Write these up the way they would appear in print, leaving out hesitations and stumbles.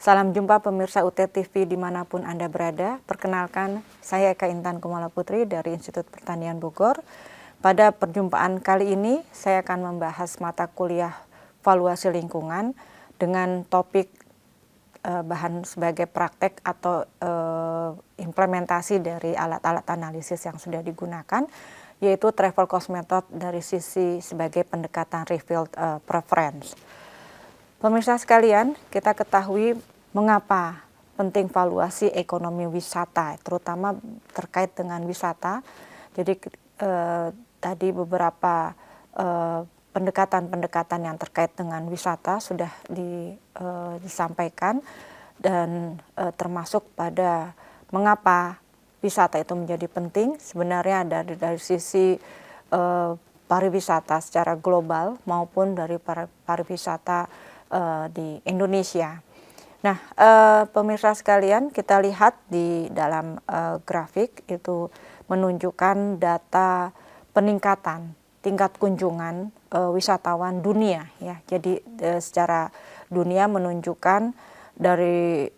Salam jumpa pemirsa UT TV dimanapun Anda berada. Perkenalkan, saya Eka Intan Kumala Putri dari Institut Pertanian Bogor. Pada perjumpaan kali ini, saya akan membahas mata kuliah valuasi lingkungan dengan topik bahan sebagai praktek atau implementasi dari alat-alat analisis yang sudah digunakan, yaitu travel cost method dari sisi sebagai pendekatan revealed preference. Pemirsa sekalian, kita ketahui mengapa penting valuasi ekonomi wisata, terutama terkait dengan wisata. Jadi tadi beberapa pendekatan-pendekatan yang terkait dengan wisata sudah disampaikan dan termasuk pada mengapa wisata itu menjadi penting. Sebenarnya dari sisi pariwisata secara global maupun dari pariwisata di Indonesia. Nah, pemirsa sekalian, kita lihat di dalam grafik itu menunjukkan data peningkatan tingkat kunjungan wisatawan dunia, ya. Jadi secara dunia menunjukkan dari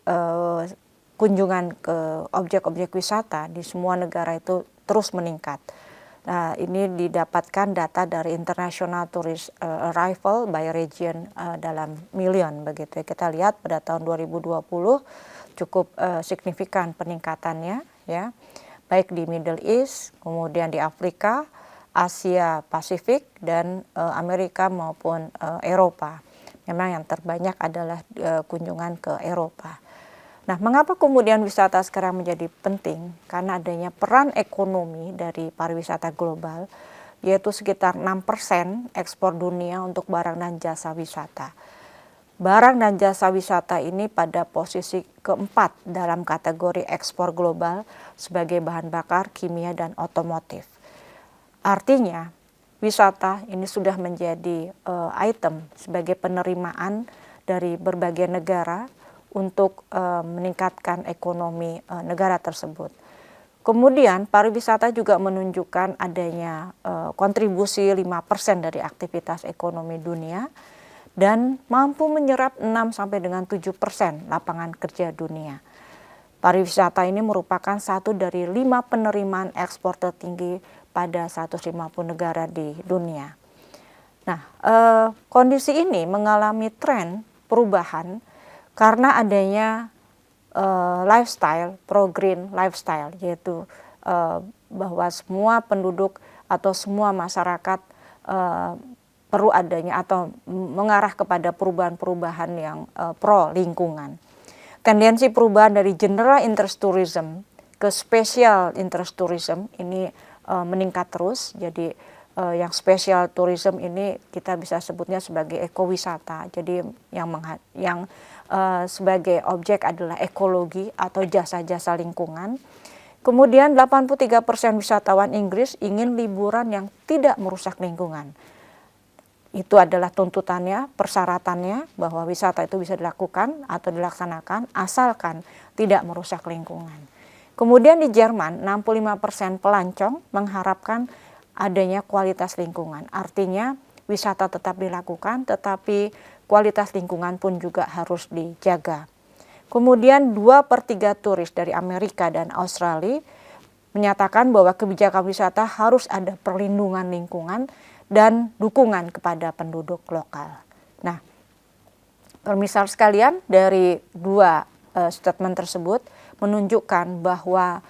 kunjungan ke objek-objek wisata di semua negara itu terus meningkat. Nah, ini didapatkan data dari International Tourist Arrival by Region dalam million begitu. Kita lihat pada tahun 2020 cukup signifikan peningkatannya, ya, baik di Middle East, kemudian di Afrika, Asia Pasifik, dan Amerika maupun Eropa. Memang yang terbanyak adalah kunjungan ke Eropa. Nah, mengapa kemudian wisata sekarang menjadi penting? Karena adanya peran ekonomi dari pariwisata global, yaitu sekitar 6% ekspor dunia untuk barang dan jasa wisata. Barang dan jasa wisata ini pada posisi keempat dalam kategori ekspor global sebagai bahan bakar, kimia, dan otomotif. Artinya, wisata ini sudah menjadi item sebagai penerimaan dari berbagai negara untuk meningkatkan ekonomi negara tersebut. Kemudian pariwisata juga menunjukkan adanya kontribusi 5% dari aktivitas ekonomi dunia dan mampu menyerap 6 sampai dengan 7% lapangan kerja dunia. Pariwisata ini merupakan satu dari 5 penerimaan ekspor tertinggi pada 150 negara di dunia. Nah, kondisi ini mengalami tren perubahan karena adanya lifestyle, pro-green lifestyle, yaitu bahwa semua penduduk atau semua masyarakat perlu adanya atau mengarah kepada perubahan-perubahan yang pro lingkungan. Tendensi perubahan dari general interest tourism ke special interest tourism ini meningkat terus. Jadi yang special tourism ini kita bisa sebutnya sebagai ekowisata. Jadi yang sebagai objek adalah ekologi atau jasa-jasa lingkungan. Kemudian 83% wisatawan Inggris ingin liburan yang tidak merusak lingkungan. Itu adalah tuntutannya, persyaratannya bahwa wisata itu bisa dilakukan atau dilaksanakan asalkan tidak merusak lingkungan. Kemudian di Jerman 65% pelancong mengharapkan adanya kualitas lingkungan. Artinya wisata tetap dilakukan tetapi kualitas lingkungan pun juga harus dijaga. Kemudian 2/3 turis dari Amerika dan Australia menyatakan bahwa kebijakan wisata harus ada perlindungan lingkungan dan dukungan kepada penduduk lokal. Nah, pemirsa sekalian, dari dua statement tersebut menunjukkan bahwa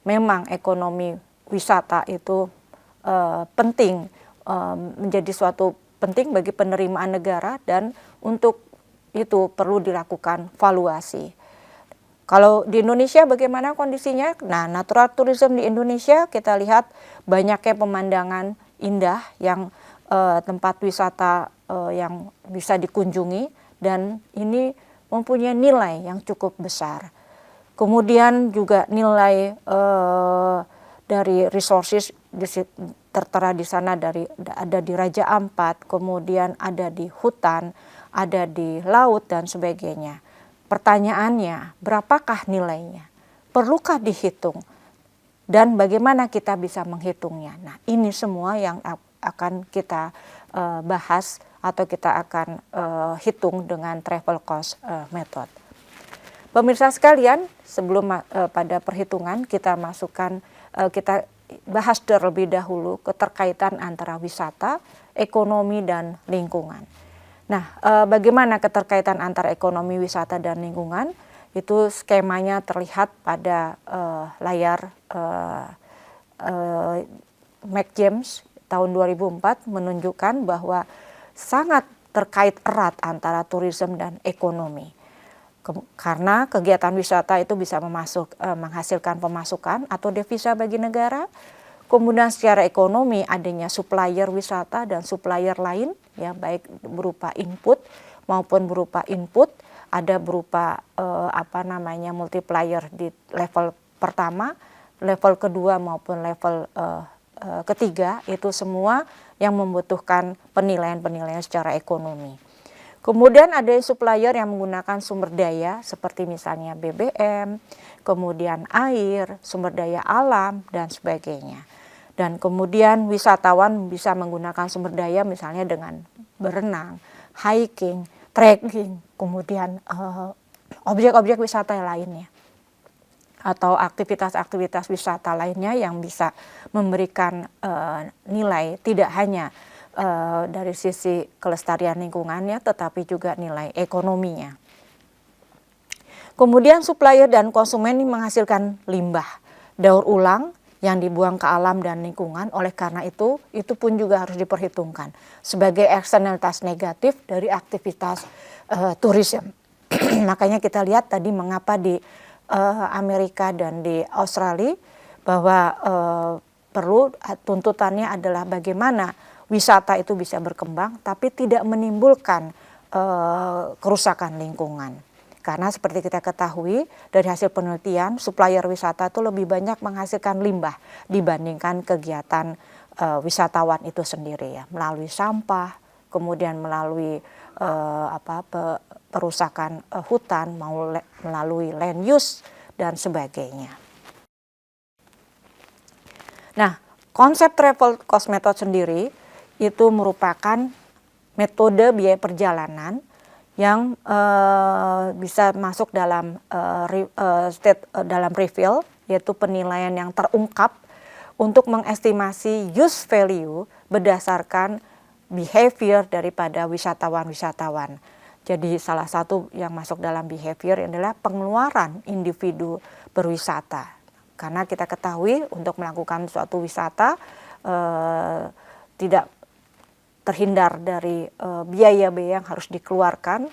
memang ekonomi wisata itu penting, menjadi suatu penting bagi penerimaan negara dan untuk itu perlu dilakukan valuasi. Kalau di Indonesia bagaimana kondisinya? Nah, natural tourism di Indonesia kita lihat banyaknya pemandangan indah yang tempat wisata yang bisa dikunjungi dan ini mempunyai nilai yang cukup besar. Kemudian juga nilai dari resources tertera di sana ada di Raja Ampat, kemudian ada di hutan, ada di laut dan sebagainya. Pertanyaannya, berapakah nilainya? Perlukah dihitung? Dan bagaimana kita bisa menghitungnya? Nah, ini semua yang akan kita bahas atau kita akan hitung dengan travel cost method. Pemirsa sekalian, sebelum pada perhitungan kita masukkan, kita bahas terlebih dahulu keterkaitan antara wisata, ekonomi, dan lingkungan. Nah, bagaimana keterkaitan antara ekonomi, wisata, dan lingkungan? Itu skemanya terlihat pada layar Mac James tahun 2004 menunjukkan bahwa sangat terkait erat antara tourism dan ekonomi. Karena kegiatan wisata itu bisa menghasilkan pemasukan atau devisa bagi negara. Kemudian secara ekonomi adanya supplier wisata dan supplier lain, ya, baik berupa input maupun berupa input, ada berupa multiplier di level pertama, level kedua maupun level ketiga, itu semua yang membutuhkan penilaian-penilaian secara ekonomi. Kemudian ada supplier yang menggunakan sumber daya seperti misalnya BBM, kemudian air, sumber daya alam, dan sebagainya. Dan kemudian wisatawan bisa menggunakan sumber daya misalnya dengan berenang, hiking, trekking, kemudian objek-objek wisata lainnya. Atau aktivitas-aktivitas wisata lainnya yang bisa memberikan nilai tidak hanya dari sisi kelestarian lingkungannya, tetapi juga nilai ekonominya. Kemudian supplier dan konsumen ini menghasilkan limbah daur ulang yang dibuang ke alam dan lingkungan. Oleh karena itu pun juga harus diperhitungkan sebagai eksternalitas negatif dari aktivitas tourism. Makanya kita lihat tadi mengapa di Amerika dan di Australia bahwa perlu tuntutannya adalah bagaimana wisata itu bisa berkembang tapi tidak menimbulkan kerusakan lingkungan. Karena seperti kita ketahui dari hasil penelitian, supplier wisata itu lebih banyak menghasilkan limbah dibandingkan kegiatan wisatawan itu sendiri, ya, melalui sampah, kemudian melalui perusakan hutan, melalui land use dan sebagainya. Nah, konsep travel cost method sendiri itu merupakan metode biaya perjalanan yang bisa masuk dalam dalam reveal, yaitu penilaian yang terungkap untuk mengestimasi use value berdasarkan behavior daripada wisatawan-wisatawan. Jadi salah satu yang masuk dalam behavior adalah pengeluaran individu berwisata. Karena kita ketahui untuk melakukan suatu wisata tidak terhindar dari biaya-biaya yang harus dikeluarkan,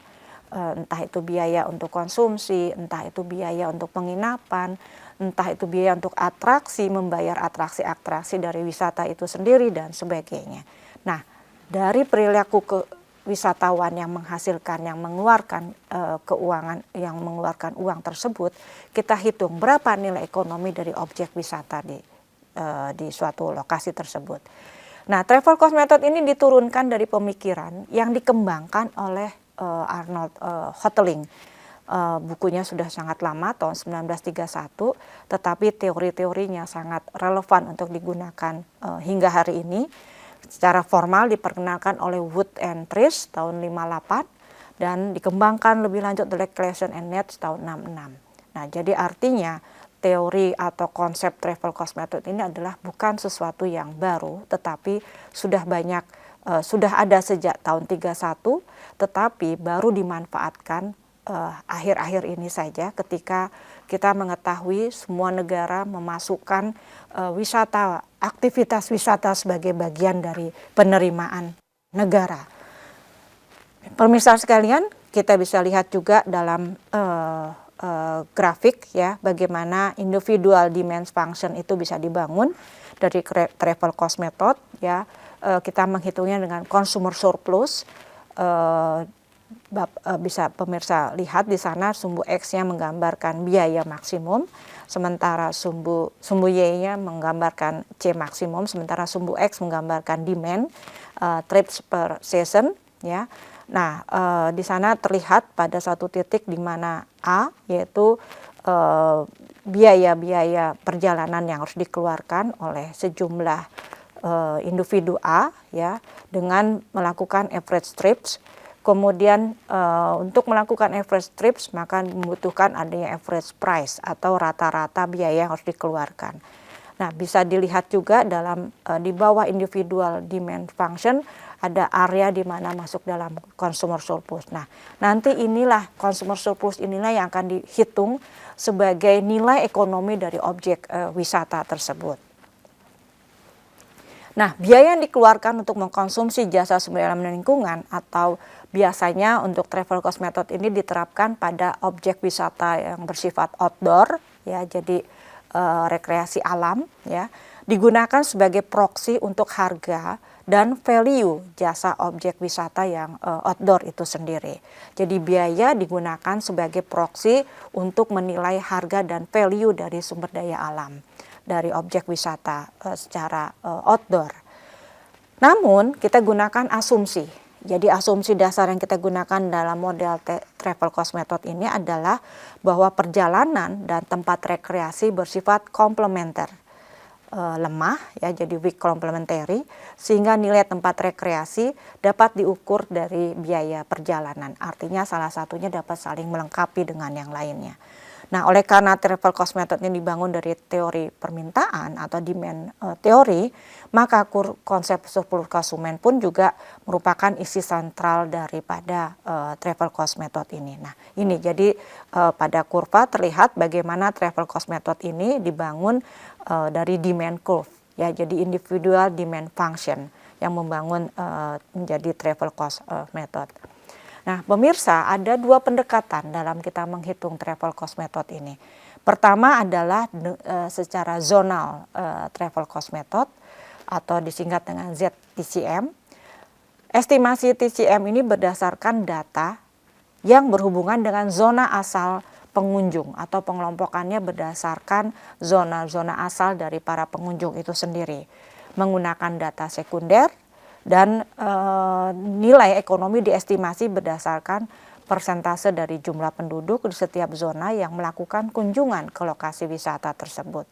entah itu biaya untuk konsumsi, entah itu biaya untuk penginapan, entah itu biaya untuk atraksi, membayar atraksi-atraksi dari wisata itu sendiri dan sebagainya. Nah, dari perilaku wisatawan yang menghasilkan, yang mengeluarkan keuangan, yang mengeluarkan uang tersebut, kita hitung berapa nilai ekonomi dari objek wisata di suatu lokasi tersebut. Nah, travel cost method ini diturunkan dari pemikiran yang dikembangkan oleh Arnold Hotelling. Bukunya sudah sangat lama, tahun 1931, tetapi teori-teorinya sangat relevan untuk digunakan hingga hari ini. Secara formal diperkenalkan oleh Wood and Trish tahun 58 dan dikembangkan lebih lanjut oleh Clason and Nets tahun 66. Nah, jadi artinya teori atau konsep travel cost method ini adalah bukan sesuatu yang baru, tetapi sudah ada sejak tahun 31, tetapi baru dimanfaatkan akhir-akhir ini saja ketika kita mengetahui semua negara memasukkan aktivitas wisata sebagai bagian dari penerimaan negara. Pemirsa sekalian, kita bisa lihat juga dalam grafik, ya, bagaimana individual demand function itu bisa dibangun dari travel cost method, ya. Kita menghitungnya dengan consumer surplus. Bisa pemirsa lihat di sana sumbu X-nya menggambarkan biaya maksimum, sementara sumbu Y-nya menggambarkan C maksimum, sementara sumbu X menggambarkan demand trips per season, ya. Nah, di sana terlihat pada satu titik di mana A, yaitu biaya-biaya perjalanan yang harus dikeluarkan oleh sejumlah individu A, ya, dengan melakukan average trips. Kemudian untuk melakukan average trips maka membutuhkan adanya average price atau rata-rata biaya yang harus dikeluarkan. Nah, bisa dilihat juga dalam di bawah individual demand function ada area di mana masuk dalam consumer surplus. Nah, nanti inilah consumer surplus inilah yang akan dihitung sebagai nilai ekonomi dari objek wisata tersebut. Nah, biaya yang dikeluarkan untuk mengkonsumsi jasa sumber daya alam dan lingkungan atau biasanya untuk travel cost method ini diterapkan pada objek wisata yang bersifat outdoor, ya, jadi rekreasi alam, ya, digunakan sebagai proksi untuk harga dan value jasa objek wisata yang outdoor itu sendiri. Jadi biaya digunakan sebagai proksi untuk menilai harga dan value dari sumber daya alam dari objek wisata secara outdoor. Namun kita gunakan asumsi. Jadi asumsi dasar yang kita gunakan dalam model travel cost method ini adalah bahwa perjalanan dan tempat rekreasi bersifat komplementer. Lemah, ya, jadi weak complementary, sehingga nilai tempat rekreasi dapat diukur dari biaya perjalanan. Artinya salah satunya dapat saling melengkapi dengan yang lainnya. Nah, oleh karena travel cost method ini dibangun dari teori permintaan atau demand teori, maka konsep surplus konsumen pun juga merupakan isi sentral daripada travel cost method ini. Nah, ini jadi pada kurva terlihat bagaimana travel cost method ini dibangun dari demand curve, ya, jadi individual demand function yang membangun menjadi travel cost method. Nah, pemirsa, ada dua pendekatan dalam kita menghitung travel cost method ini. Pertama adalah secara zonal travel cost method atau disingkat dengan ZTCM. Estimasi TCM ini berdasarkan data yang berhubungan dengan zona asal pengunjung atau pengelompokannya berdasarkan zona-zona asal dari para pengunjung itu sendiri. Menggunakan data sekunder dan nilai ekonomi diestimasi berdasarkan persentase dari jumlah penduduk di setiap zona yang melakukan kunjungan ke lokasi wisata tersebut.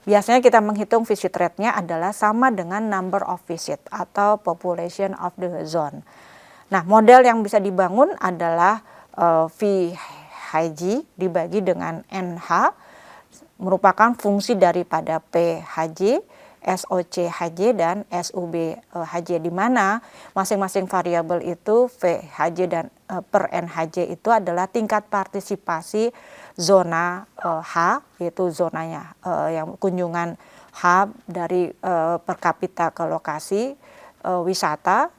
Biasanya kita menghitung visit rate-nya adalah sama dengan number of visit atau population of the zone. Nah, model yang bisa dibangun adalah VHG dibagi dengan NH merupakan fungsi daripada PHJ, SOCHJ dan SUBHJ, di mana masing-masing variabel itu VHJ dan per NHJ itu adalah tingkat partisipasi zona H, yaitu zonanya yang kunjungan H dari per kapita ke lokasi wisata,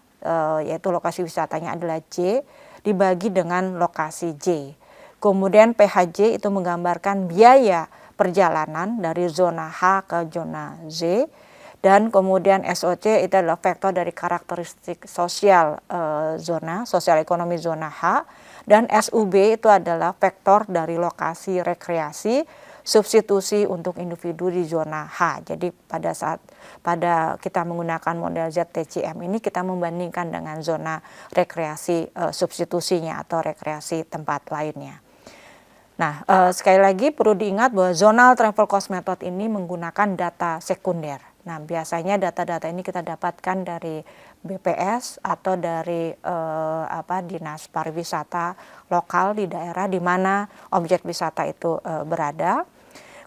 yaitu lokasi wisatanya adalah J, dibagi dengan lokasi J. Kemudian PHJ itu menggambarkan biaya perjalanan dari zona H ke zona Z, dan kemudian SOC itu adalah vektor dari karakteristik sosial zona, sosial ekonomi zona H, dan SUB itu adalah vektor dari lokasi rekreasi substitusi untuk individu di zona H. Jadi pada kita menggunakan model ZTCM ini kita membandingkan dengan zona rekreasi substitusinya atau rekreasi tempat lainnya. Nah, sekali lagi perlu diingat bahwa zonal travel cost method ini menggunakan data sekunder. Nah, biasanya data-data ini kita dapatkan dari BPS atau dari dinas pariwisata lokal di daerah di mana objek wisata itu berada.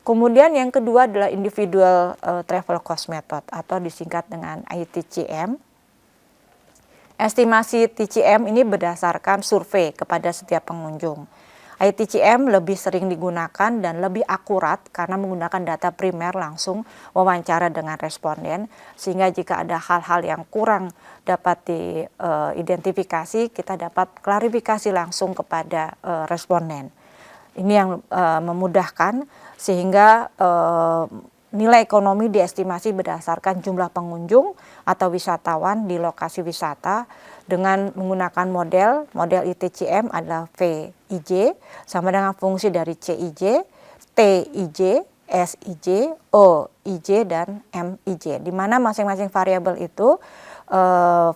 Kemudian yang kedua adalah individual travel cost method atau disingkat dengan ITCM. Estimasi TCM ini berdasarkan survei kepada setiap pengunjung. ITCM lebih sering digunakan dan lebih akurat karena menggunakan data primer langsung wawancara dengan responden, sehingga jika ada hal-hal yang kurang dapat diidentifikasi, kita dapat klarifikasi langsung kepada responden. Ini yang memudahkan sehingga nilai ekonomi diestimasi berdasarkan jumlah pengunjung atau wisatawan di lokasi wisata dengan menggunakan model ITCM adalah VIJ sama dengan fungsi dari CIJ, TIJ, SIJ, OIJ, dan MIJ, di mana masing-masing variabel itu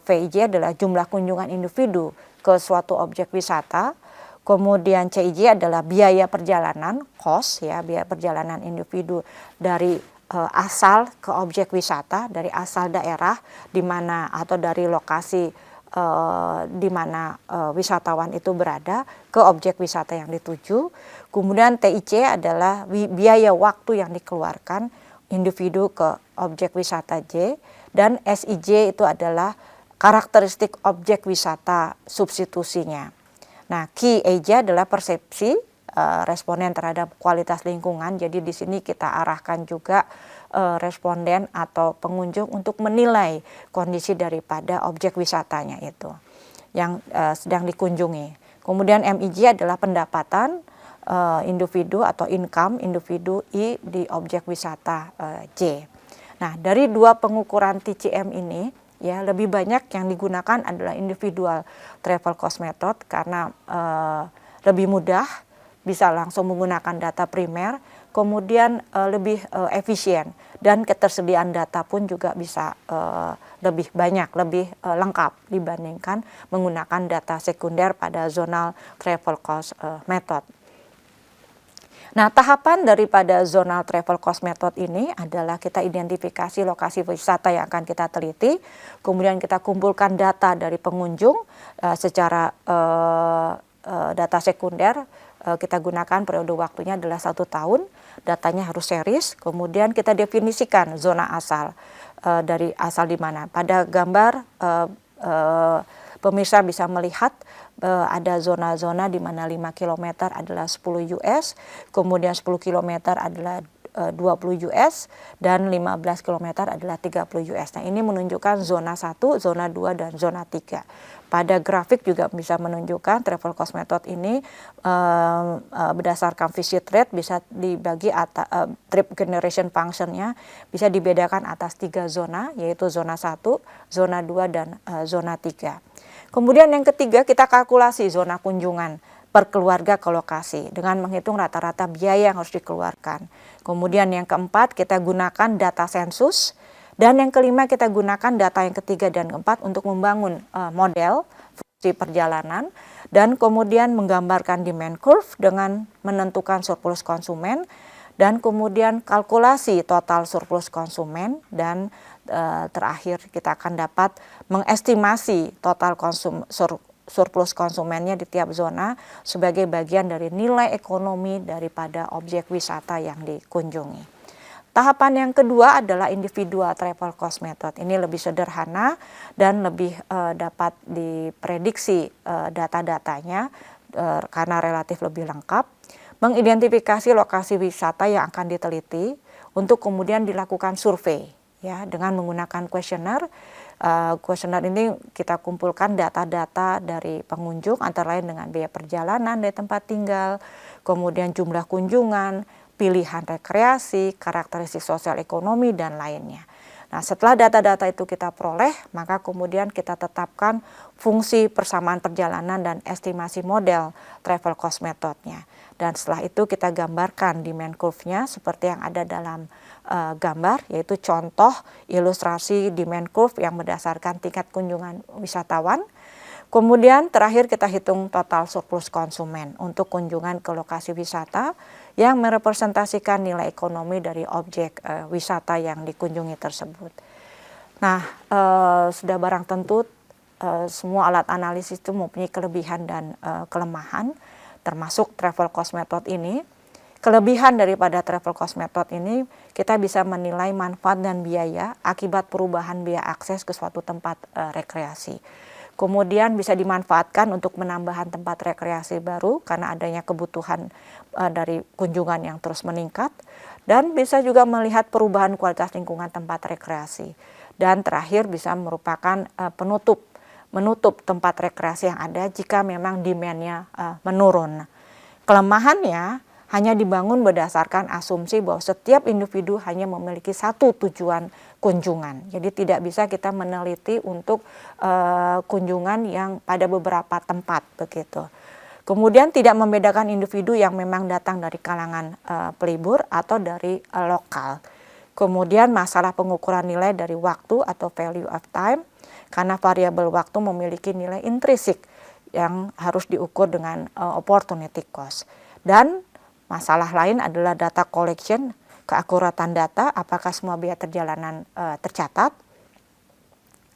VIJ adalah jumlah kunjungan individu ke suatu objek wisata. Kemudian CIJ adalah biaya perjalanan, cost, ya, biaya perjalanan individu dari asal ke objek wisata, dari asal daerah di mana atau dari lokasi di mana wisatawan itu berada ke objek wisata yang dituju. Kemudian TIC adalah biaya waktu yang dikeluarkan individu ke objek wisata J, dan SIJ itu adalah karakteristik objek wisata substitusinya. Nah, key EJ adalah persepsi responden terhadap kualitas lingkungan. Jadi di sini kita arahkan juga responden atau pengunjung untuk menilai kondisi daripada objek wisatanya itu yang sedang dikunjungi. Kemudian MIJ adalah pendapatan individu atau income individu I di objek wisata J. Nah, dari dua pengukuran TCM ini ya lebih banyak yang digunakan adalah individual travel cost method karena lebih mudah, bisa langsung menggunakan data primer, kemudian lebih efisien, dan ketersediaan data pun juga bisa lebih banyak, lebih lengkap dibandingkan menggunakan data sekunder pada zonal travel cost method. Nah, tahapan daripada zonal travel cost method ini adalah kita identifikasi lokasi wisata yang akan kita teliti, kemudian kita kumpulkan data dari pengunjung secara data sekunder. Kita gunakan periode waktunya adalah 1 tahun, datanya harus series, kemudian kita definisikan zona asal, dari asal di mana. Pada gambar pemirsa bisa melihat ada zona-zona di mana 5 km adalah 10 US, kemudian 10 km adalah 20 US, dan 15 km adalah 30 US. Nah, ini menunjukkan zona 1, zona 2, dan zona 3. Pada grafik juga bisa menunjukkan travel cost method ini berdasarkan visit rate bisa dibagi trip generation functionnya bisa dibedakan atas 3 zona, yaitu zona 1, zona 2, dan zona 3. Kemudian yang ketiga, kita kalkulasi zona kunjungan per keluarga ke lokasi dengan menghitung rata-rata biaya yang harus dikeluarkan. Kemudian yang keempat, kita gunakan data sensus. Dan yang kelima, kita gunakan data yang ketiga dan keempat untuk membangun model fungsi perjalanan dan kemudian menggambarkan demand curve dengan menentukan surplus konsumen, dan kemudian kalkulasi total surplus konsumen, dan terakhir kita akan dapat mengestimasi total surplus konsumennya di tiap zona sebagai bagian dari nilai ekonomi daripada objek wisata yang dikunjungi. Tahapan yang kedua adalah individual travel cost method. Ini lebih sederhana dan lebih dapat diprediksi data-datanya karena relatif lebih lengkap. Mengidentifikasi lokasi wisata yang akan diteliti untuk kemudian dilakukan survei ya dengan menggunakan kuesioner. Kuesioner ini kita kumpulkan data-data dari pengunjung antara lain dengan biaya perjalanan dari tempat tinggal, kemudian jumlah kunjungan, pilihan rekreasi, karakteristik sosial ekonomi, dan lainnya. Nah, setelah data-data itu kita peroleh, maka kemudian kita tetapkan fungsi persamaan perjalanan dan estimasi model travel cost methodnya. Dan setelah itu kita gambarkan demand curve-nya seperti yang ada dalam gambar, yaitu contoh ilustrasi demand curve yang berdasarkan tingkat kunjungan wisatawan. Kemudian terakhir kita hitung total surplus konsumen untuk kunjungan ke lokasi wisata yang merepresentasikan nilai ekonomi dari objek wisata yang dikunjungi tersebut. Nah, sudah barang tentu semua alat analisis itu mempunyai kelebihan dan kelemahan, termasuk travel cost method ini. Kelebihan daripada travel cost method ini, kita bisa menilai manfaat dan biaya akibat perubahan biaya akses ke suatu tempat rekreasi. Kemudian bisa dimanfaatkan untuk menambahkan tempat rekreasi baru karena adanya kebutuhan dari kunjungan yang terus meningkat. Dan bisa juga melihat perubahan kualitas lingkungan tempat rekreasi. Dan terakhir bisa merupakan menutup tempat rekreasi yang ada jika memang demand-nya menurun. Kelemahannya hanya dibangun berdasarkan asumsi bahwa setiap individu hanya memiliki satu tujuan kunjungan. Jadi tidak bisa kita meneliti untuk kunjungan yang pada beberapa tempat begitu. Kemudian tidak membedakan individu yang memang datang dari kalangan pelibur atau dari lokal. Kemudian masalah pengukuran nilai dari waktu atau value of time, karena variabel waktu memiliki nilai intrinsik yang harus diukur dengan opportunity cost. Dan masalah lain adalah data collection, keakuratan data, apakah semua biaya perjalanan tercatat,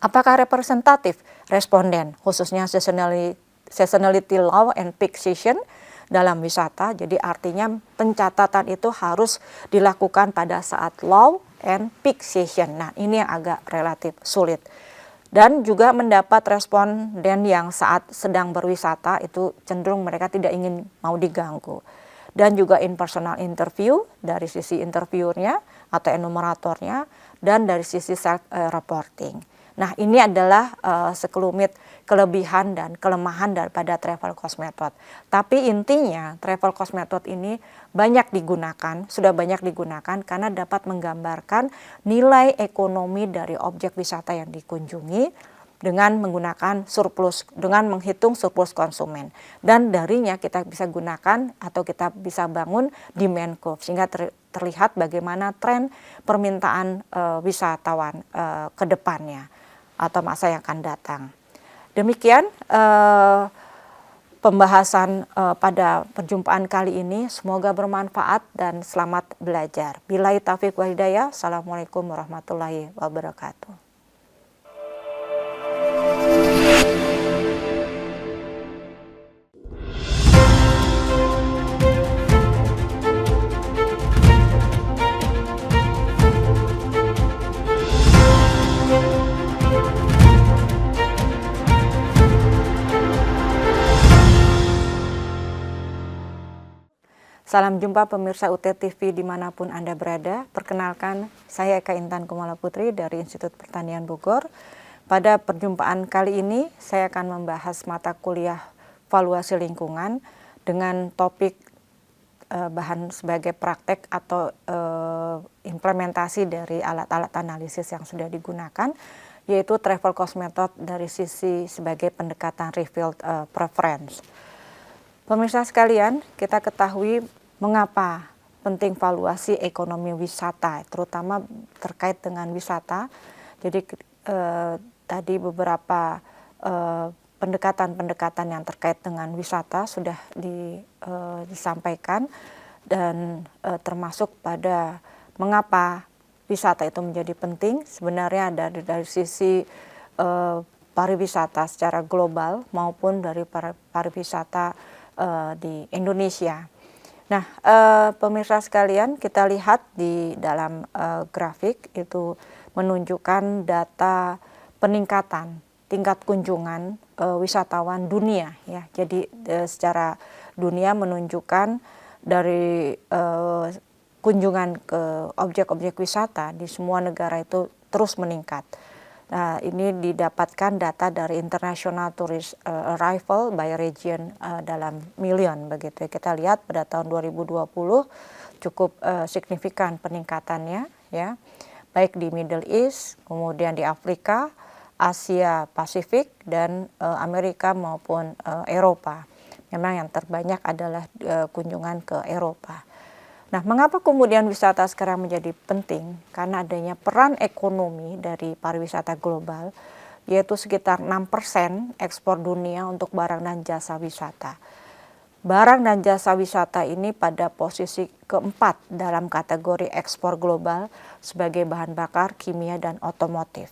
apakah representatif responden, khususnya seasonality low and peak season dalam wisata. Jadi artinya pencatatan itu harus dilakukan pada saat low and peak season. Nah, ini yang agak relatif sulit. Dan juga mendapat responden yang saat sedang berwisata itu cenderung mereka tidak ingin mau diganggu. Dan juga in-personal interview dari sisi interviewernya atau enumeratornya dan dari sisi self-reporting. Nah, ini adalah sekelumit kelebihan dan kelemahan daripada travel cost method. Tapi intinya travel cost method ini sudah banyak digunakan karena dapat menggambarkan nilai ekonomi dari objek wisata yang dikunjungi dengan menghitung surplus konsumen. Dan darinya kita bisa gunakan atau kita bisa bangun demand curve sehingga terlihat bagaimana tren permintaan wisatawan ke depannya atau masa yang akan datang. Demikian pembahasan pada perjumpaan kali ini. Semoga bermanfaat dan selamat belajar. Billahi taufiq wal hidayah. Assalamualaikum warahmatullahi wabarakatuh. Salam jumpa pemirsa UT TV dimanapun Anda berada. Perkenalkan, saya Eka Intan Kumala Putri dari Institut Pertanian Bogor. Pada perjumpaan kali ini, saya akan membahas mata kuliah valuasi lingkungan dengan topik bahan sebagai praktek atau implementasi dari alat-alat analisis yang sudah digunakan, yaitu travel cost method dari sisi sebagai pendekatan revealed preference. Pemirsa sekalian, kita ketahui mengapa penting valuasi ekonomi wisata, terutama terkait dengan wisata. Jadi tadi beberapa pendekatan-pendekatan yang terkait dengan wisata sudah disampaikan dan termasuk pada mengapa wisata itu menjadi penting. Sebenarnya dari sisi pariwisata secara global maupun dari pariwisata di Indonesia. Nah, pemirsa sekalian, kita lihat di dalam grafik itu menunjukkan data peningkatan tingkat kunjungan wisatawan dunia, ya. Jadi secara dunia menunjukkan dari kunjungan ke objek-objek wisata di semua negara itu terus meningkat. Nah, ini didapatkan data dari International Tourist Arrival by Region dalam million begitu. Kita lihat pada tahun 2020 cukup signifikan peningkatannya, ya. Baik di Middle East, kemudian di Afrika, Asia Pasifik, dan Amerika maupun Eropa. Memang yang terbanyak adalah kunjungan ke Eropa. Nah, mengapa kemudian wisata sekarang menjadi penting? Karena adanya peran ekonomi dari pariwisata global, yaitu sekitar 6% ekspor dunia untuk barang dan jasa wisata. Barang dan jasa wisata ini pada posisi keempat dalam kategori ekspor global sebagai bahan bakar, kimia, dan otomotif.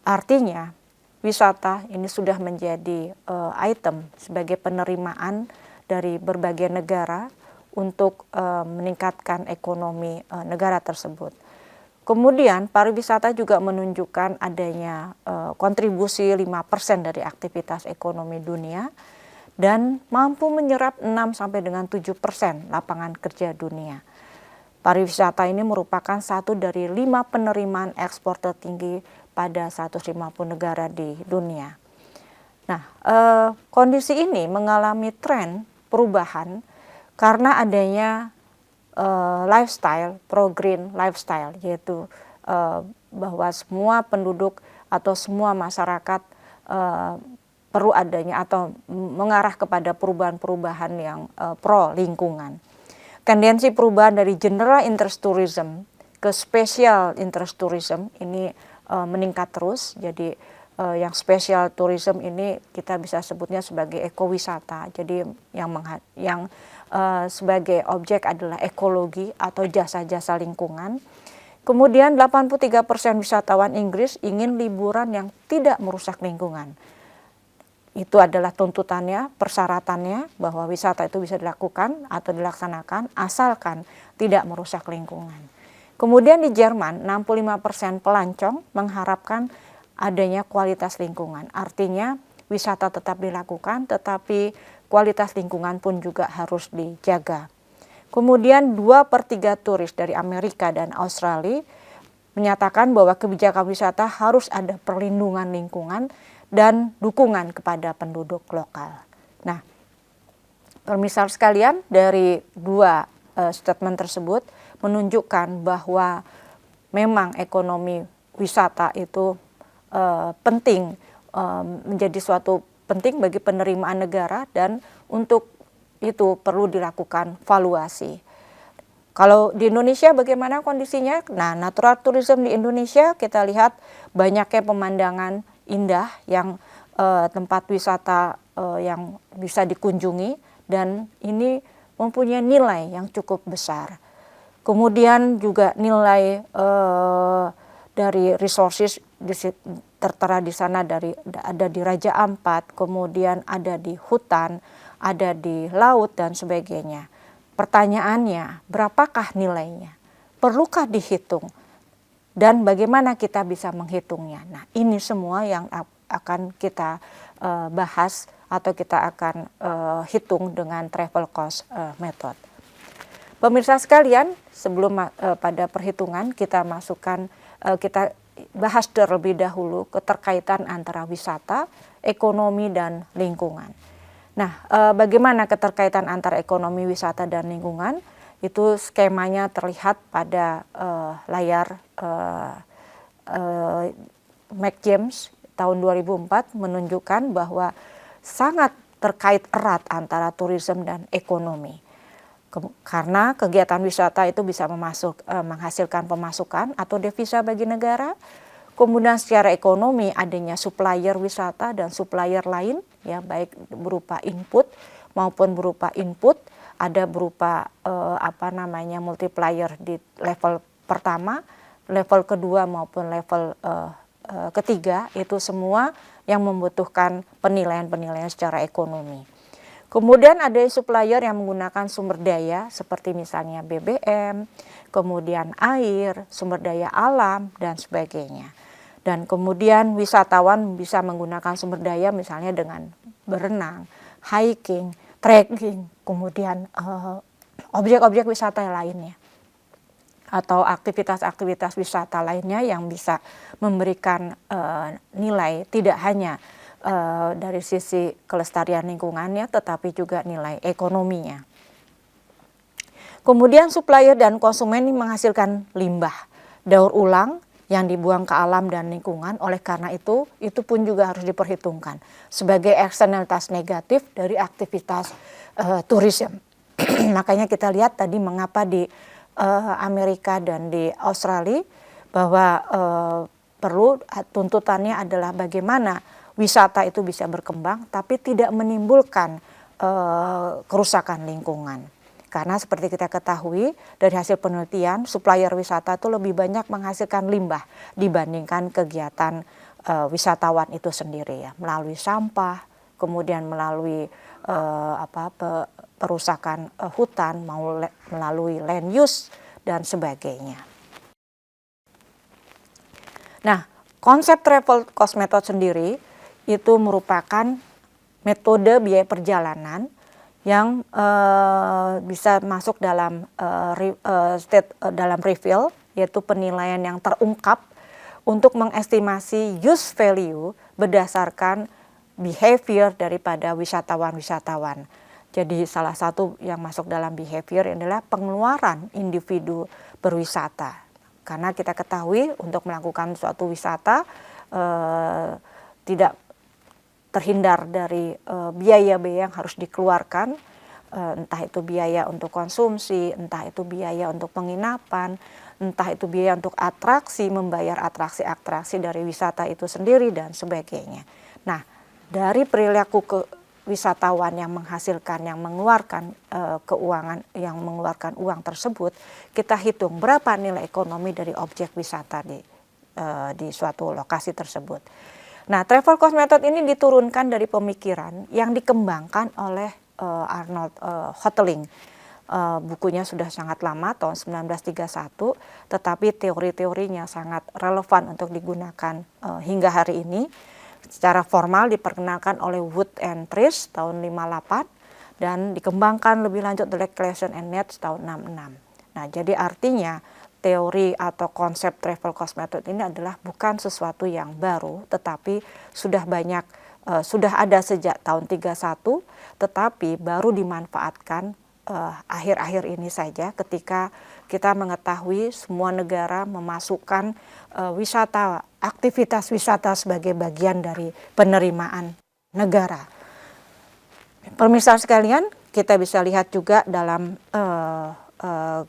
Artinya, wisata ini sudah menjadi item sebagai penerimaan dari berbagai negara untuk meningkatkan ekonomi negara tersebut. Kemudian pariwisata juga menunjukkan adanya kontribusi 5% dari aktivitas ekonomi dunia dan mampu menyerap 6 sampai dengan 7% lapangan kerja dunia. Pariwisata ini merupakan satu dari 5 penerimaan ekspor tertinggi pada 150 negara di dunia. Nah, kondisi ini mengalami tren perubahan karena adanya lifestyle, pro-green lifestyle, yaitu bahwa semua penduduk atau semua masyarakat perlu adanya atau mengarah kepada perubahan-perubahan yang pro lingkungan. Tendensi perubahan dari general interest tourism ke special interest tourism ini meningkat terus. Jadi yang special tourism ini kita bisa sebutnya sebagai ekowisata. Jadi yang sebagai objek adalah ekologi atau jasa-jasa lingkungan. Kemudian 83% wisatawan Inggris ingin liburan yang tidak merusak lingkungan. Itu adalah tuntutannya, persyaratannya bahwa wisata itu bisa dilakukan atau dilaksanakan asalkan tidak merusak lingkungan. Kemudian di Jerman 65% pelancong mengharapkan adanya kualitas lingkungan. Artinya wisata tetap dilakukan tetapi kualitas lingkungan pun juga harus dijaga. Kemudian 2/3 turis dari Amerika dan Australia menyatakan bahwa kebijakan wisata harus ada perlindungan lingkungan dan dukungan kepada penduduk lokal. Nah, pemirsa sekalian, dari dua statement tersebut menunjukkan bahwa memang ekonomi wisata itu penting, menjadi suatu penting bagi penerimaan negara, dan untuk itu perlu dilakukan valuasi. Kalau di Indonesia bagaimana kondisinya? Nah, natural tourism di Indonesia kita lihat banyaknya pemandangan indah yang tempat wisata yang bisa dikunjungi, dan ini mempunyai nilai yang cukup besar. Kemudian juga nilai dari resources tertera di sana, ada di Raja Ampat, kemudian ada di hutan, ada di laut dan sebagainya. Pertanyaannya, berapakah nilainya? Perlukah dihitung? Dan bagaimana kita bisa menghitungnya? Nah, ini semua yang akan kita bahas atau kita akan hitung dengan travel cost method. Pemirsa sekalian, sebelum pada perhitungan kita bahas terlebih dahulu keterkaitan antara wisata, ekonomi, dan lingkungan. Nah, bagaimana keterkaitan antara ekonomi, wisata, dan lingkungan? Itu skemanya terlihat pada layar McJames tahun 2004 menunjukkan bahwa sangat terkait erat antara tourism dan ekonomi. Karena kegiatan wisata itu bisa menghasilkan pemasukan atau devisa bagi negara. Kemudian secara ekonomi adanya supplier wisata dan supplier lain, ya, baik berupa input maupun berupa input. Ada berupa multiplier di level pertama, level kedua maupun level ketiga, itu semua yang membutuhkan penilaian-penilaian secara ekonomi. Kemudian ada supplier yang menggunakan sumber daya seperti misalnya BBM, kemudian air, sumber daya alam, dan sebagainya. Dan kemudian wisatawan bisa menggunakan sumber daya misalnya dengan berenang, hiking, trekking, kemudian objek-objek wisata lainnya atau aktivitas-aktivitas wisata lainnya yang bisa memberikan nilai tidak hanya dari sisi kelestarian lingkungannya tetapi juga nilai ekonominya. Kemudian supplier dan konsumen ini menghasilkan limbah daur ulang yang dibuang ke alam dan lingkungan. Oleh karena itu pun juga harus diperhitungkan sebagai eksternalitas negatif dari aktivitas tourism. Makanya kita lihat tadi mengapa di Amerika dan di Australia bahwa perlu tuntutannya adalah bagaimana wisata itu bisa berkembang tapi tidak menimbulkan kerusakan lingkungan. Karena seperti kita ketahui dari hasil penelitian, supplier wisata itu lebih banyak menghasilkan limbah dibandingkan kegiatan wisatawan itu sendiri, ya, melalui sampah, kemudian melalui perusakan hutan, melalui land use dan sebagainya. Nah, konsep travel cost method sendiri itu merupakan metode biaya perjalanan yang bisa masuk dalam dalam reveal, yaitu penilaian yang terungkap untuk mengestimasi use value berdasarkan behavior daripada wisatawan-wisatawan. Jadi salah satu yang masuk dalam behavior adalah pengeluaran individu berwisata. Karena kita ketahui untuk melakukan suatu wisata tidak terhindar dari biaya-biaya yang harus dikeluarkan, entah itu biaya untuk konsumsi, entah itu biaya untuk penginapan, entah itu biaya untuk atraksi, membayar atraksi-atraksi dari wisata itu sendiri dan sebagainya. Nah, dari perilaku wisatawan yang menghasilkan, yang mengeluarkan keuangan, yang mengeluarkan uang tersebut, kita hitung berapa nilai ekonomi dari objek wisata di suatu lokasi tersebut. Nah, travel cost method ini diturunkan dari pemikiran yang dikembangkan oleh Arnold Hotelling. Bukunya sudah sangat lama, tahun 1931, tetapi teori-teorinya sangat relevan untuk digunakan hingga hari ini. Secara formal diperkenalkan oleh Wood and Trish tahun 58 dan dikembangkan lebih lanjut oleh Clason and Nets tahun 66. Nah, jadi artinya teori atau konsep travel cost method ini adalah bukan sesuatu yang baru, tetapi sudah ada sejak tahun 31, tetapi baru dimanfaatkan akhir-akhir ini saja ketika kita mengetahui semua negara memasukkan aktivitas wisata sebagai bagian dari penerimaan negara. Pemirsa sekalian, kita bisa lihat juga dalam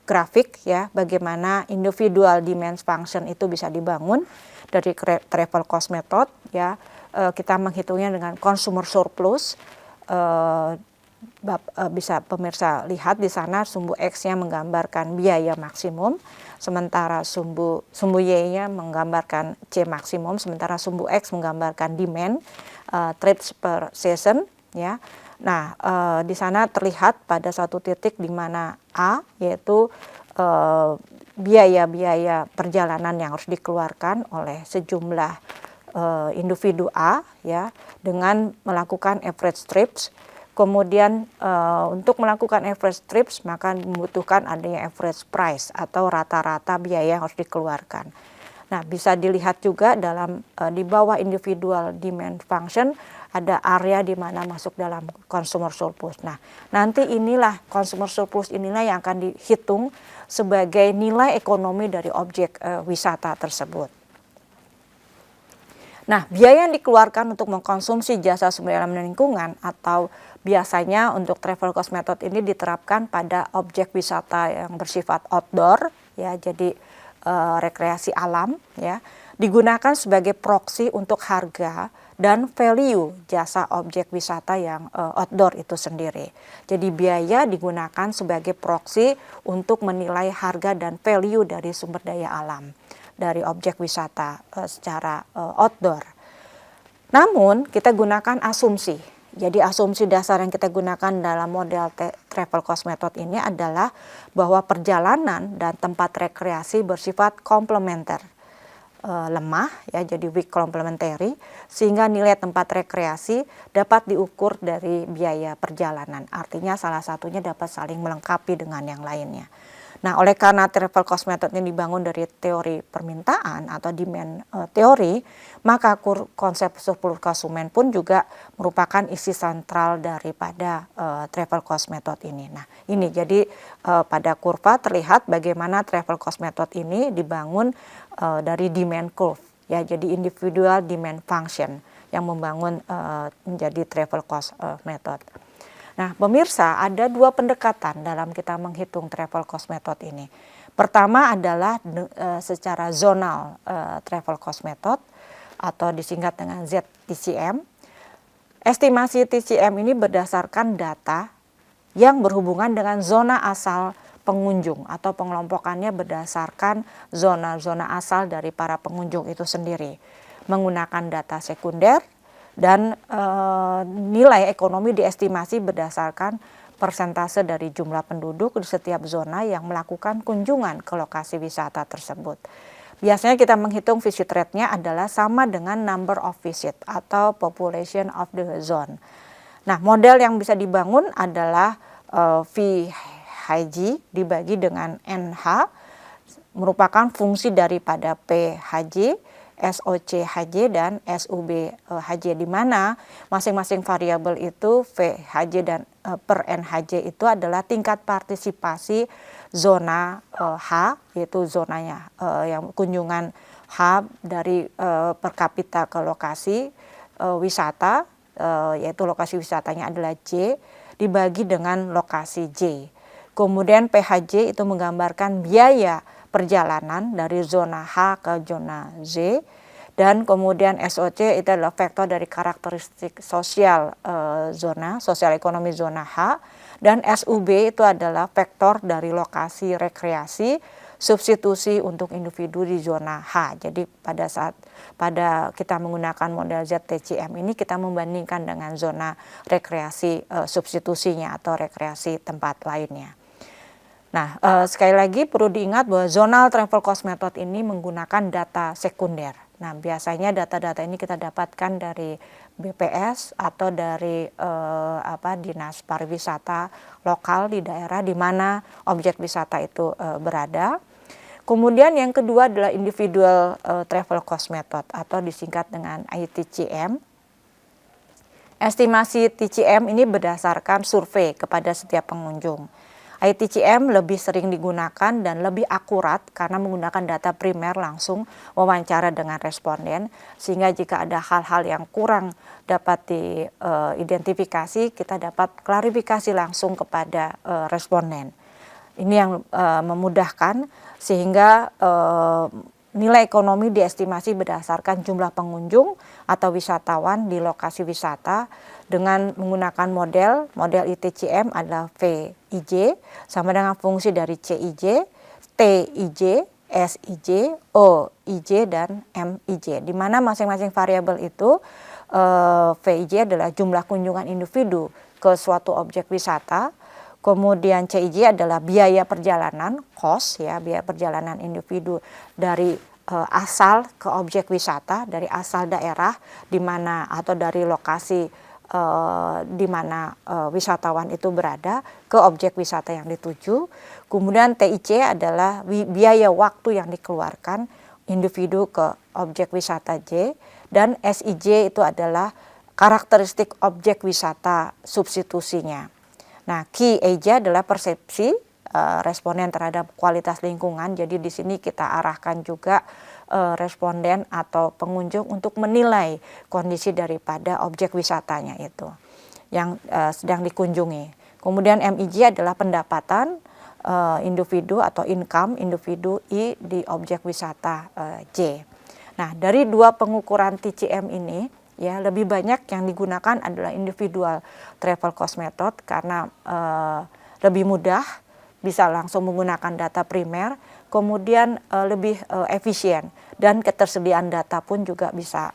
grafik ya bagaimana individual demand function itu bisa dibangun dari travel cost method ya. Kita menghitungnya dengan consumer surplus. Bisa pemirsa lihat di sana sumbu X-nya menggambarkan biaya maksimum, sementara sumbu Y-nya menggambarkan C maksimum, sementara sumbu X menggambarkan demand trips per season ya. Nah, di sana terlihat pada satu titik di mana A yaitu biaya-biaya perjalanan yang harus dikeluarkan oleh sejumlah individu A ya dengan melakukan average trips. Kemudian untuk melakukan average trips maka membutuhkan adanya average price atau rata-rata biaya yang harus dikeluarkan. Nah, bisa dilihat juga di bawah individual demand function ada area di mana masuk dalam consumer surplus. Nah, nanti inilah consumer surplus inilah yang akan dihitung sebagai nilai ekonomi dari objek wisata tersebut. Nah, biaya yang dikeluarkan untuk mengkonsumsi jasa sumber daya alam dan lingkungan atau biasanya untuk travel cost method ini diterapkan pada objek wisata yang bersifat outdoor ya, jadi rekreasi alam ya, digunakan sebagai proksi untuk harga dan value jasa objek wisata yang outdoor itu sendiri. Jadi biaya digunakan sebagai proksi untuk menilai harga dan value dari sumber daya alam dari objek wisata secara outdoor. Namun kita gunakan asumsi. Jadi asumsi dasar yang kita gunakan dalam model travel cost method ini adalah bahwa perjalanan dan tempat rekreasi bersifat komplementer, lemah ya, jadi weak complementary, sehingga nilai tempat rekreasi dapat diukur dari biaya perjalanan. Artinya salah satunya dapat saling melengkapi dengan yang lainnya. Nah, oleh karena travel cost method ini dibangun dari teori permintaan atau demand teori, maka konsep surplus konsumen pun juga merupakan isi sentral daripada travel cost method ini. Nah, ini jadi pada kurva terlihat bagaimana travel cost method ini dibangun dari demand curve ya, jadi individual demand function yang membangun menjadi travel cost method. Nah, pemirsa, ada dua pendekatan dalam kita menghitung travel cost method ini. Pertama adalah secara zonal travel cost method atau disingkat dengan ZTCM. Estimasi TCM ini berdasarkan data yang berhubungan dengan zona asal pengunjung atau pengelompokannya berdasarkan zona-zona asal dari para pengunjung itu sendiri. Menggunakan data sekunder dan nilai ekonomi diestimasi berdasarkan persentase dari jumlah penduduk di setiap zona yang melakukan kunjungan ke lokasi wisata tersebut. Biasanya kita menghitung visit rate-nya adalah sama dengan number of visit atau population of the zone. Nah, model yang bisa dibangun adalah VHG dibagi dengan NH, merupakan fungsi daripada PHJ, SOCHJ dan SUBHJ, di mana masing-masing variabel itu VHJ dan per NHJ itu adalah tingkat partisipasi zona H, yaitu zonanya yang kunjungan H dari per kapita ke lokasi wisata, yaitu lokasi wisatanya adalah J, dibagi dengan lokasi J. Kemudian PHJ itu menggambarkan biaya perjalanan dari zona H ke zona Z, Dan kemudian SOC itu adalah vektor dari karakteristik sosial zona, sosial ekonomi zona H. Dan SUB itu adalah vektor dari lokasi rekreasi substitusi untuk individu di zona H. Jadi pada kita menggunakan model ZTCM ini kita membandingkan dengan zona rekreasi substitusinya atau rekreasi tempat lainnya. Nah, sekali lagi perlu diingat bahwa zonal travel cost method ini menggunakan data sekunder. Nah, biasanya data-data ini kita dapatkan dari BPS atau dari Dinas Pariwisata lokal di daerah di mana objek wisata itu berada. Kemudian yang kedua adalah individual travel cost method atau disingkat dengan ITCM. Estimasi TCM ini berdasarkan survei kepada setiap pengunjung. ITCM lebih sering digunakan dan lebih akurat karena menggunakan data primer langsung wawancara dengan responden, sehingga jika ada hal-hal yang kurang dapat diidentifikasi, kita dapat klarifikasi langsung kepada responden. Ini yang memudahkan sehingga nilai ekonomi diestimasi berdasarkan jumlah pengunjung atau wisatawan di lokasi wisata dengan menggunakan model ITCM adalah VIJ sama dengan fungsi dari CIJ, TIJ, SIJ, OIJ, dan MIJ. Di mana masing-masing variabel itu VIJ adalah jumlah kunjungan individu ke suatu objek wisata. Kemudian CIJ adalah biaya perjalanan, cost ya, biaya perjalanan individu dari asal ke objek wisata, dari asal daerah di mana atau dari lokasi di mana wisatawan itu berada ke objek wisata yang dituju. Kemudian TIC adalah biaya waktu yang dikeluarkan individu ke objek wisata J, dan SIJ itu adalah karakteristik objek wisata substitusinya. Nah, KAJ adalah persepsi responden terhadap kualitas lingkungan. Jadi di sini kita arahkan juga responden atau pengunjung untuk menilai kondisi daripada objek wisatanya itu yang sedang dikunjungi. Kemudian MIJ adalah pendapatan individu atau income individu I di objek wisata J. Nah, dari dua pengukuran TCM ini ya, lebih banyak yang digunakan adalah individual travel cost method karena lebih mudah, bisa langsung menggunakan data primer, kemudian lebih efisien, dan ketersediaan data pun juga bisa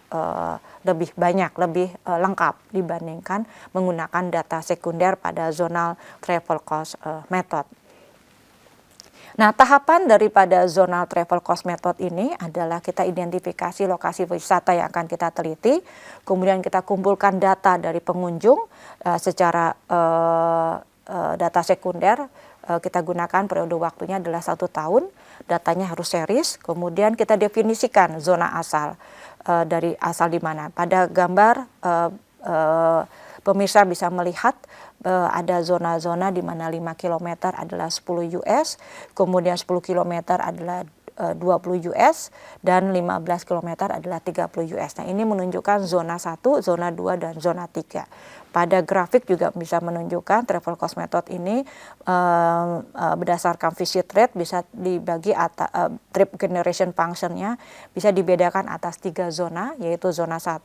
lebih banyak, lebih lengkap dibandingkan menggunakan data sekunder pada zonal travel cost method. Nah, tahapan daripada zonal travel cost method ini adalah kita identifikasi lokasi wisata yang akan kita teliti, kemudian kita kumpulkan data dari pengunjung secara data sekunder. Kita gunakan periode waktunya adalah 1 tahun, datanya harus series, kemudian kita definisikan zona asal, dari asal di mana. Pada gambar pemirsa bisa melihat ada zona-zona di mana 5 km adalah 10 US, kemudian 10 km adalah 20 US, dan 15 km adalah 30 US. Nah, ini menunjukkan zona 1, zona 2, dan zona 3. Pada grafik juga bisa menunjukkan travel cost method ini berdasarkan visit rate bisa dibagi trip generation functionnya bisa dibedakan atas 3 zona, yaitu zona 1,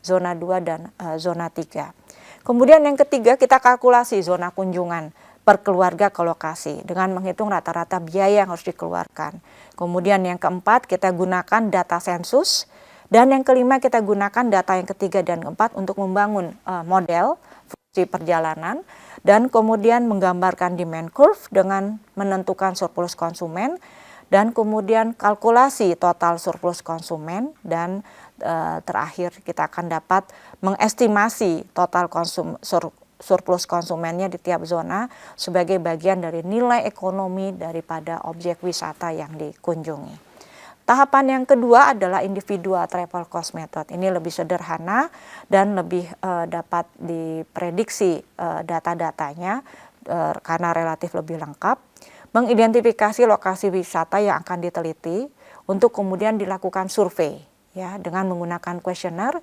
zona 2, dan zona 3. Kemudian yang ketiga, kita kalkulasi zona kunjungan per keluarga ke lokasi dengan menghitung rata-rata biaya yang harus dikeluarkan. Kemudian yang keempat, kita gunakan data sensus. Dan yang kelima, kita gunakan data yang ketiga dan keempat untuk membangun model fungsi perjalanan. Dan kemudian menggambarkan demand curve dengan menentukan surplus konsumen. Dan kemudian kalkulasi total surplus konsumen, dan terakhir kita akan dapat mengestimasi total surplus konsumennya di tiap zona sebagai bagian dari nilai ekonomi daripada objek wisata yang dikunjungi. Tahapan yang kedua adalah individual travel cost method. Ini lebih sederhana dan lebih dapat diprediksi data-datanya karena relatif lebih lengkap. Mengidentifikasi lokasi wisata yang akan diteliti untuk kemudian dilakukan survei ya dengan menggunakan kuesioner.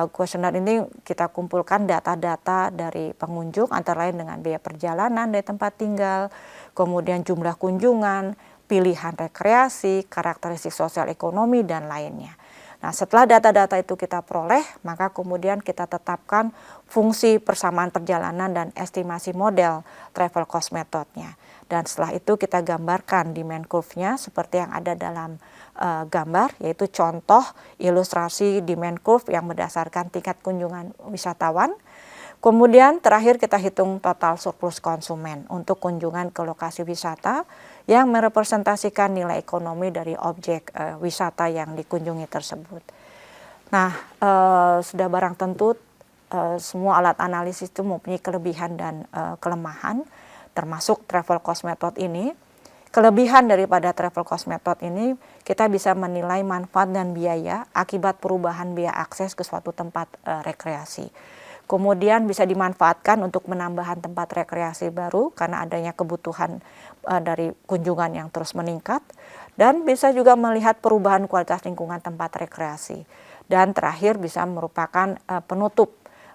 Kuesioner ini kita kumpulkan data-data dari pengunjung antara lain dengan biaya perjalanan dari tempat tinggal, kemudian jumlah kunjungan, pilihan rekreasi, karakteristik sosial ekonomi, dan lainnya. Nah, setelah data-data itu kita peroleh, maka kemudian kita tetapkan fungsi persamaan perjalanan dan estimasi model travel cost methodnya. Dan setelah itu kita gambarkan demand curve-nya seperti yang ada dalam gambar, yaitu contoh ilustrasi demand curve yang berdasarkan tingkat kunjungan wisatawan. Kemudian terakhir kita hitung total surplus konsumen untuk kunjungan ke lokasi wisata yang merepresentasikan nilai ekonomi dari objek wisata yang dikunjungi tersebut. Nah, sudah barang tentu semua alat analisis itu mempunyai kelebihan dan kelemahan, termasuk travel cost method ini. Kelebihan daripada travel cost method ini, kita bisa menilai manfaat dan biaya akibat perubahan biaya akses ke suatu tempat rekreasi. Kemudian bisa dimanfaatkan untuk menambahkan tempat rekreasi baru karena adanya kebutuhan dari kunjungan yang terus meningkat. Dan bisa juga melihat perubahan kualitas lingkungan tempat rekreasi. Dan terakhir bisa merupakan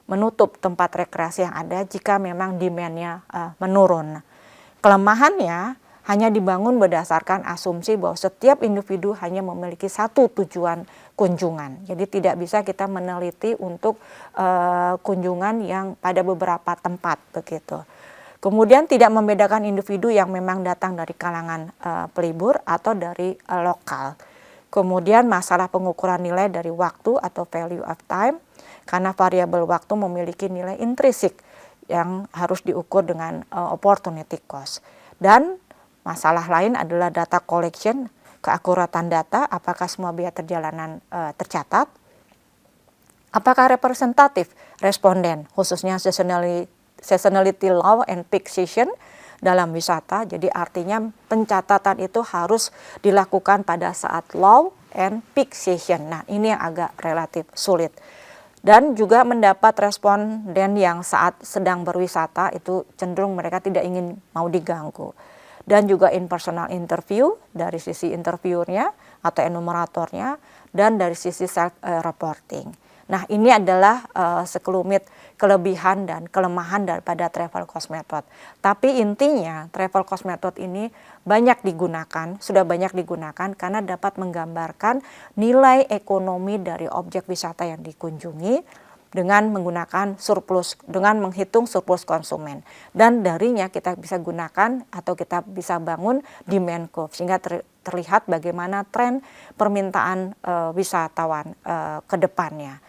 menutup tempat rekreasi yang ada jika memang demand-nya menurun. Kelemahannya hanya dibangun berdasarkan asumsi bahwa setiap individu hanya memiliki satu tujuan kunjungan. Jadi tidak bisa kita meneliti untuk kunjungan yang pada beberapa tempat begitu. Kemudian tidak membedakan individu yang memang datang dari kalangan pelibur atau dari lokal. Kemudian masalah pengukuran nilai dari waktu atau value of time, karena variabel waktu memiliki nilai intrinsik yang harus diukur dengan opportunity cost. Dan masalah lain adalah data collection, keakuratan data, apakah semua biaya perjalanan tercatat, apakah representatif responden, khususnya seasonality low and peak season dalam wisata. Jadi artinya pencatatan itu harus dilakukan pada saat low and peak season. Nah, ini yang agak relatif sulit. Dan juga mendapat responden yang saat sedang berwisata itu cenderung mereka tidak ingin mau diganggu. Dan juga in-personal interview dari sisi interviewernya atau enumeratornya dan dari sisi self-reporting. Nah, ini adalah sekelumit kelebihan dan kelemahan daripada travel cost method. Tapi intinya travel cost method ini sudah banyak digunakan karena dapat menggambarkan nilai ekonomi dari objek wisata yang dikunjungi dengan menghitung surplus konsumen. Dan darinya kita bisa gunakan atau kita bisa bangun demand curve sehingga terlihat bagaimana tren permintaan wisatawan ke depannya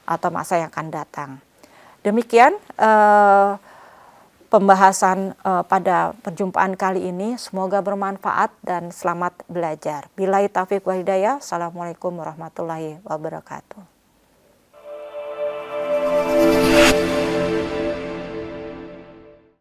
atau masa yang akan datang. Demikian pembahasan pada perjumpaan kali ini, semoga bermanfaat dan selamat belajar. Billahi taufiq wal hidayah. Assalamualaikum warahmatullahi wabarakatuh.